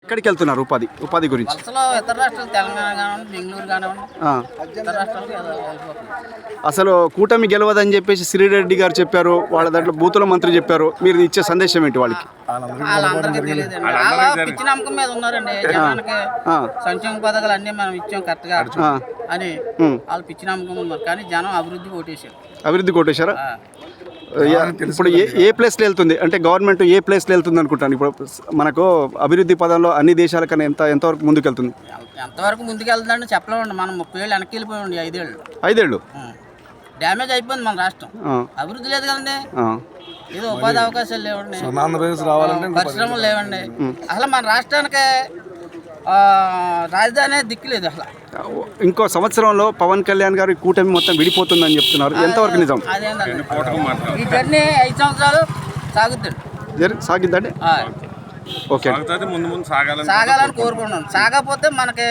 ఎక్కడికి వెళ్తున్నారు ఉపాధి గురించి? వలసలో ఇతర రాష్ట్రాలు తెలంగాణ కానివ్వండి, బెంగళూరు కానివ్వండి, ఇతర రాష్ట్రాలకి వెళ్ళిపోతుంది. అసలు కూటమి గెలవదని చెప్పేసి శ్రీరెడ్డి గారు చెప్పారు, వాళ్ళ దాంట్లో బూతుల మంత్రి చెప్పారు. మీరు ఇచ్చే సందేశం ఏంటి వాళ్ళకి? వాళ్ళందరికీ తెలియదండి. వాళ్ళ పిచ్చి నమ్మకం మీద ఉన్నారండి. జనానికి సంక్షేమ పథకాలు అన్నీ మనం ఇచ్చాం కరెక్ట్గా అని వాళ్ళు పిచ్చి నమ్మకం ఉన్నారు. కానీ జనం అభివృద్ధి ఓటేశారు. అభివృద్ధి కొట్టేశారా? ఇప్పుడు ఏ ప్లేస్లో వెళ్తుంది అంటే గవర్నమెంట్ ఏ ప్లేస్లో వెళ్తుంది అనుకుంటాను? ఇప్పుడు మనకు అభివృద్ధి పదంలో అన్ని దేశాల కన్నా ఎంతవరకు ముందుకు వెళ్తుంది? ఎంతవరకు ముందుకు వెళ్తుందంటే చెప్పలేమండి. మనం 30 ఏళ్ళు వెనక్కి వెళ్ళిపోయండి. 5 ఏళ్ళు డ్యామేజ్ అయిపోయింది మన రాష్ట్రం. అభివృద్ధి లేదు కదండి. ఏదో ఉపాధి అవకాశాలు లేవండి, పరిశ్రమలు లేవండి. అసలు మన రాష్ట్రానికి రాజధాని దిక్కులేదు అసలు. ఇంకో సంవత్సరంలో పవన్ కళ్యాణ్ గారు కూటమి మొత్తం విడిపోతుందని చెప్తున్నారు. ఎంతవరకు నిజం? అదేంటండి ఈ జర్నీ 5 సంవత్సరాలు సాగిద్దండి. ఓకే, సాగాలని కోరుకుంటున్నాం. సాగకపోతే మనకి